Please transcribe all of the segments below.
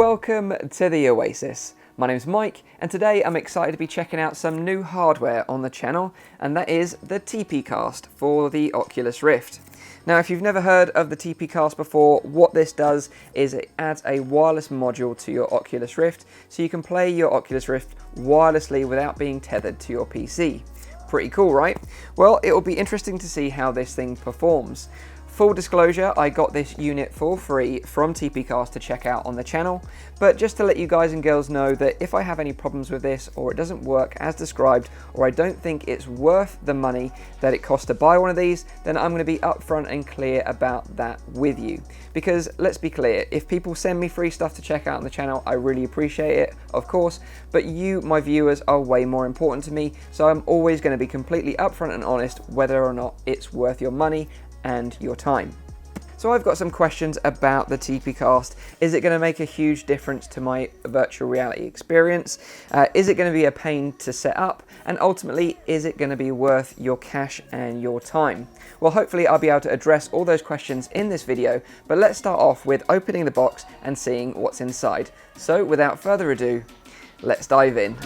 Welcome to the Oasis. My name's Mike, and today I'm excited to be checking out some new hardware on the channel, and that is the TPCast for the Oculus Rift. Now, if you've never heard of the TPCast before, what this does is it adds a wireless module to your Oculus Rift, so you can play your Oculus Rift wirelessly without being tethered to your PC. Pretty cool, right? Well, it will be interesting to see how this thing performs. Full disclosure, I got this unit for free from TPCast to check out on the channel, but just to let you guys and girls know that if I have any problems with this, or it doesn't work as described, or I don't think it's worth the money that it costs to buy one of these, then I'm going to be upfront and clear about that with you. Because let's be clear, if people send me free stuff to check out on the channel, I really appreciate it, of course, but you, my viewers, are way more important to me, so I'm always going to be completely upfront and honest whether or not it's worth your money and your time. So I've got some questions about the TPCast. Is it going to make a huge difference to my virtual reality experience? Is it going to be a pain to set up? And ultimately, is it going to be worth your cash and your time? Well, hopefully I'll be able to address all those questions in this video, but let's start off with opening the box and seeing what's inside. So without further ado, let's dive in.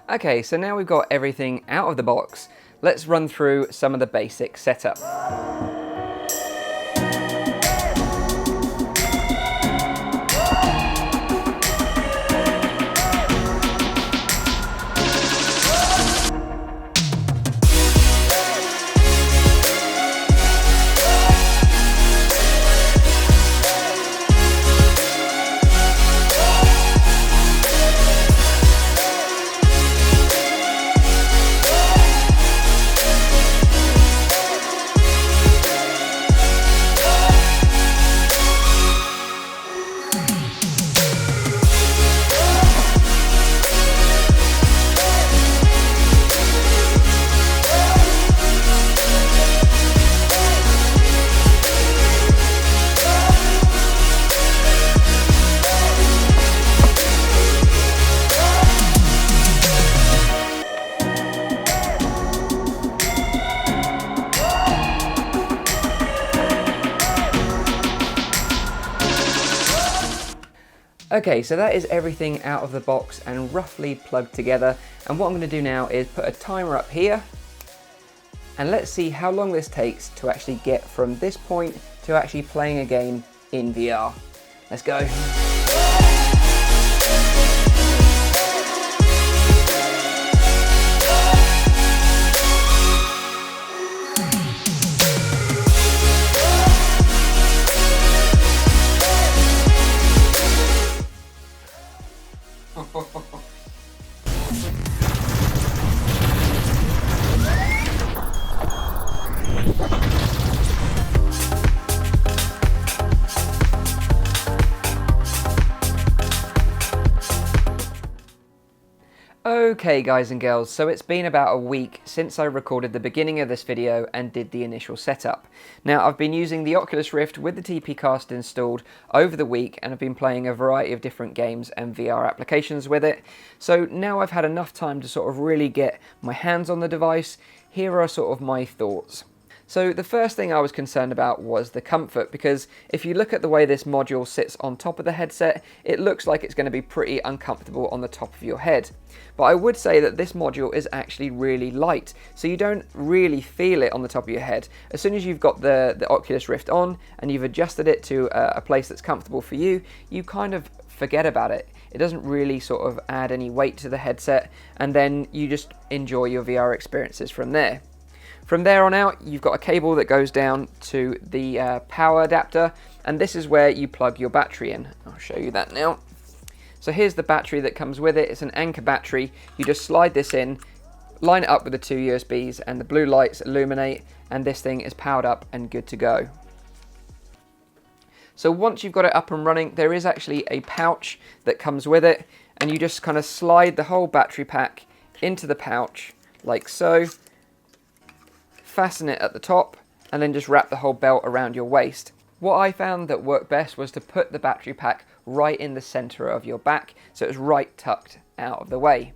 Okay, so now we've got everything out of the box, let's run through some of the basic setup. Okay, so that is everything out of the box and roughly plugged together, and what I'm going to do now is put a timer up here and let's see how long this takes to actually get from this point to actually playing a game in VR. Let's go. Okay guys and girls, so it's been about a week since I recorded the beginning of this video and did the initial setup. Now I've been using the Oculus Rift with the TPCast installed over the week and I've been playing a variety of different games and VR applications with it. So now I've had enough time to sort of really get my hands on the device. Here are sort of my thoughts. So the first thing I was concerned about was the comfort, because if you look at the way this module sits on top of the headset, it looks like it's going to be pretty uncomfortable on the top of your head. But I would say that this module is actually really light, so you don't really feel it on the top of your head. As soon as you've got the Oculus Rift on and you've adjusted it to a place that's comfortable for you, you kind of forget about it. It doesn't really sort of add any weight to the headset, and then you just enjoy your VR experiences from there. From there on out, you've got a cable that goes down to the power adapter, and this is where you plug your battery in. I'll show you that now. So here's the battery that comes with it. It's an Anker battery. You just slide this in, line it up with the two USBs, and the blue lights illuminate, and this thing is powered up and good to go. So once you've got it up and running, there is actually a pouch that comes with it, and you just kind of slide the whole battery pack into the pouch like so. Fasten it at the top, and then just wrap the whole belt around your waist. What I found that worked best was to put the battery pack right in the center of your back, so it's right tucked out of the way.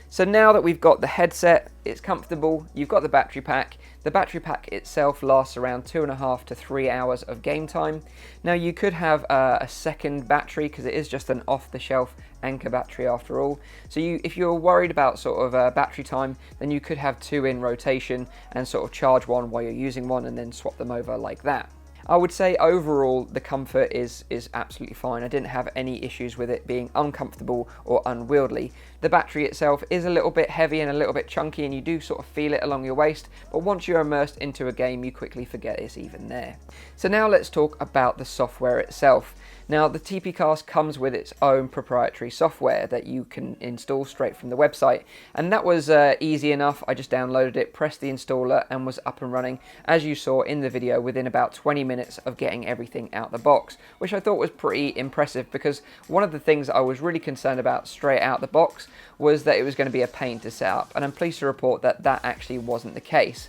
So now that we've got the headset, it's comfortable, you've got the battery pack. The battery pack itself lasts around 2.5 to 3 hours of game time. Now you could have a second battery, because it is just an off-the-shelf Anker battery after all. So if you're worried about sort of battery time, then you could have two in rotation and sort of charge one while you're using one and then swap them over like that. I would say overall the comfort is absolutely fine. I didn't have any issues with it being uncomfortable or unwieldy. The battery itself is a little bit heavy and a little bit chunky, and you do sort of feel it along your waist, but once you're immersed into a game, you quickly forget it's even there. So now let's talk about the software itself. Now the TPCast comes with its own proprietary software that you can install straight from the website, and that was easy enough. I just downloaded it, pressed the installer, and was up and running, as you saw in the video, within about 20 minutes of getting everything out the box, which I thought was pretty impressive, because one of the things I was really concerned about straight out the box was that it was going to be a pain to set up, and I'm pleased to report that that actually wasn't the case.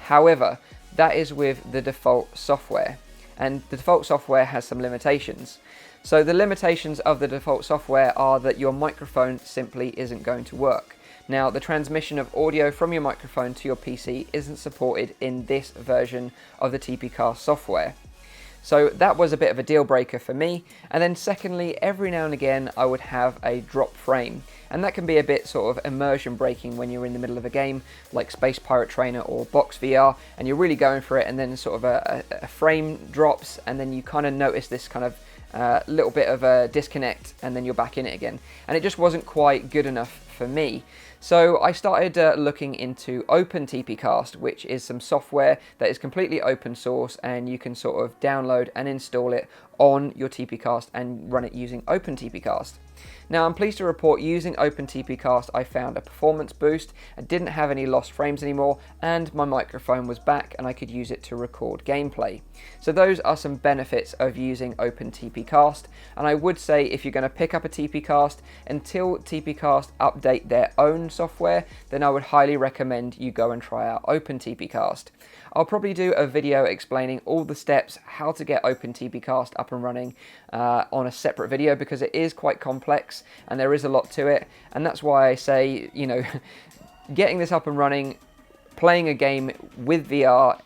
However, that is with the default software, and the default software has some limitations. So the limitations of the default software are that your microphone simply isn't going to work. Now, the transmission of audio from your microphone to your PC isn't supported in this version of the TPCast software. So that was a bit of a deal breaker for me. And then secondly, every now and again I would have a drop frame, and that can be a bit sort of immersion breaking when you're in the middle of a game like Space Pirate Trainer or Box VR, and you're really going for it, and then sort of a frame drops, and then you kind of notice this kind of little bit of a disconnect, and then you're back in it again, and it just wasn't quite good enough for me. So I started looking into OpenTPCast, which is some software that is completely open source, and you can sort of download and install it on your TPCast and run it using OpenTPCast. Now, I'm pleased to report, using OpenTPCast I found a performance boost. I didn't have any lost frames anymore, and my microphone was back and I could use it to record gameplay. So those are some benefits of using OpenTPCast, and I would say if you're going to pick up a TPCast, until TPCast update their own software, then I would highly recommend you go and try out OpenTPCast. I'll probably do a video explaining all the steps, how to get OpenTPCast up and running on a separate video, because it is quite complex and there is a lot to it, and that's why I say, you know, getting this up and running, playing a game with VR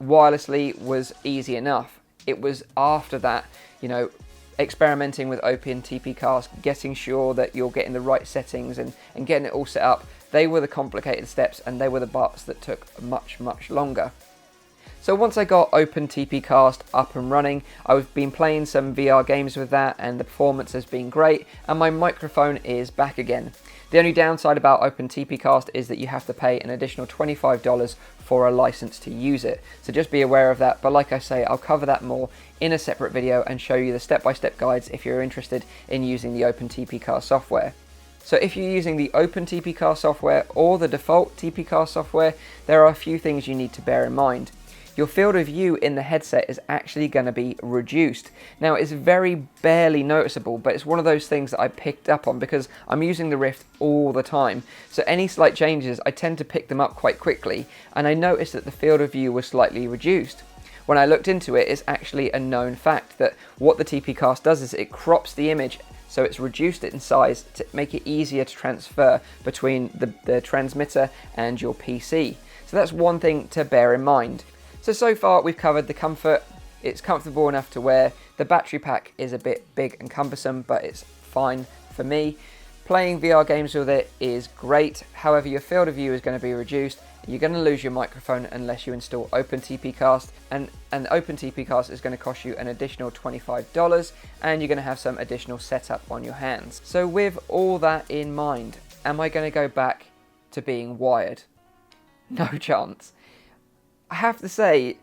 wirelessly was easy enough. It was after that, you know, experimenting with OpenTPCast, getting sure that you're getting the right settings and getting it all set up. They were the complicated steps, and they were the parts that took much longer. So once I got OpenTPCast up and running, I've been playing some VR games with that, and the performance has been great, and my microphone is back again. The only downside about OpenTPCast is that you have to pay an additional $25 for a license to use it. So just be aware of that, but like I say, I'll cover that more in a separate video and show you the step-by-step guides if you're interested in using the OpenTPCast software. So if you're using the OpenTPCast software or the default TPCast software, there are a few things you need to bear in mind. Your field of view in the headset is actually going to be reduced. Now, it's very barely noticeable, but it's one of those things that I picked up on because I'm using the Rift all the time. So any slight changes, I tend to pick them up quite quickly, and I noticed that the field of view was slightly reduced. When I looked into it, it's actually a known fact that what the TPCast does is it crops the image, so it's reduced it in size to make it easier to transfer between the transmitter and your PC. So that's one thing to bear in mind. So far we've covered the comfort. It's comfortable enough to wear. The battery pack is a bit big and cumbersome, but it's fine for me. Playing VR games with it is great. However, your field of view is going to be reduced. You're going to lose your microphone unless you install OpenTPCast, and OpenTPCast is going to cost you an additional $25, and you're going to have some additional setup on your hands. So with all that in mind, am I going to go back to being wired? No chance. I have to say,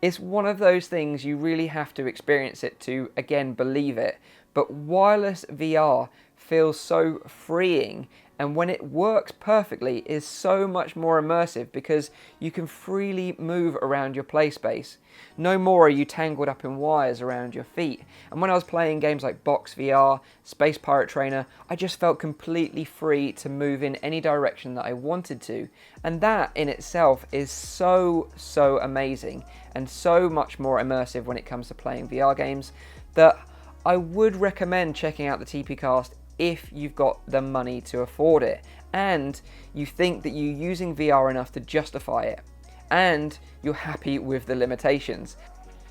it's one of those things you really have to experience it to, again, believe it. But wireless VR feels so freeing, and when it works perfectly is so much more immersive because you can freely move around your play space. No more are you tangled up in wires around your feet. And when I was playing games like Box VR, Space Pirate Trainer, I just felt completely free to move in any direction that I wanted to. And that in itself is so amazing and so much more immersive when it comes to playing VR games that I would recommend checking out the TPCast if you've got the money to afford it and you think that you're using VR enough to justify it and you're happy with the limitations.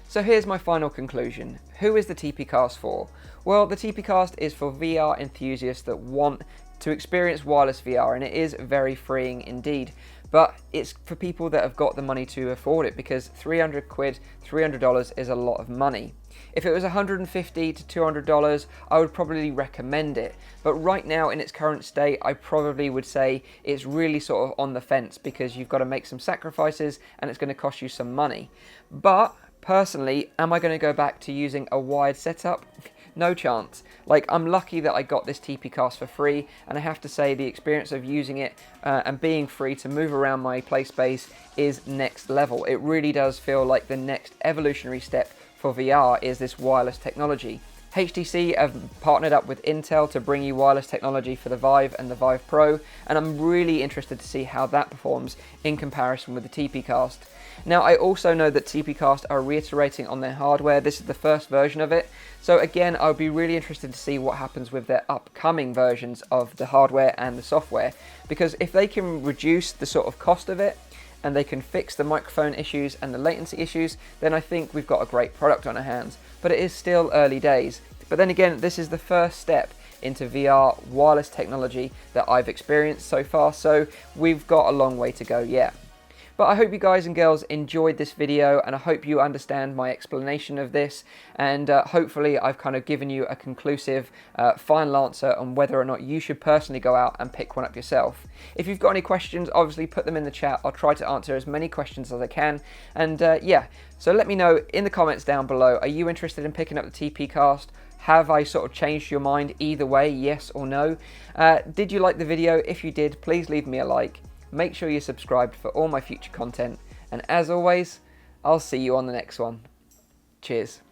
So here's my final conclusion. Who is the TPCast for? Well, the TPCast is for VR enthusiasts that want to experience wireless VR, and it is very freeing indeed. But it's for people that have got the money to afford it, because 300 quid, $300 is a lot of money. If it was $150 to $200, I would probably recommend it. But right now in its current state, I probably would say it's really sort of on the fence because you've got to make some sacrifices and it's going to cost you some money. But personally, am I going to go back to using a wired setup? No chance. Like, I'm lucky that I got this TPCast for free, and I have to say the experience of using it and being free to move around my play space is next level. It really does feel like the next evolutionary step for VR is this wireless technology. HTC have partnered up with Intel to bring you wireless technology for the Vive and the Vive Pro, and I'm really interested to see how that performs in comparison with the TPCast. Now, I also know that TPCast are reiterating on their hardware. This is the first version of it. So again, I would be really interested to see what happens with their upcoming versions of the hardware and the software, because if they can reduce the sort of cost of it, and they can fix the microphone issues and the latency issues, then I think we've got a great product on our hands. But it is still early days. But then again, this is the first step into VR wireless technology that I've experienced so far, so we've got a long way to go yet. But I hope you guys and girls enjoyed this video, and I hope you understand my explanation of this, and hopefully I've kind of given you a conclusive final answer on whether or not you should personally go out and pick one up yourself. If you've got any questions, obviously put them in the chat. I'll try to answer as many questions as I can, and yeah, so let me know in the comments down below, are you interested in picking up the TPCast? Have I sort of changed your mind either way, yes or no? Did you like the video? If you did, please leave me a like. Make sure you're subscribed for all my future content, and as always, I'll see you on the next one. Cheers.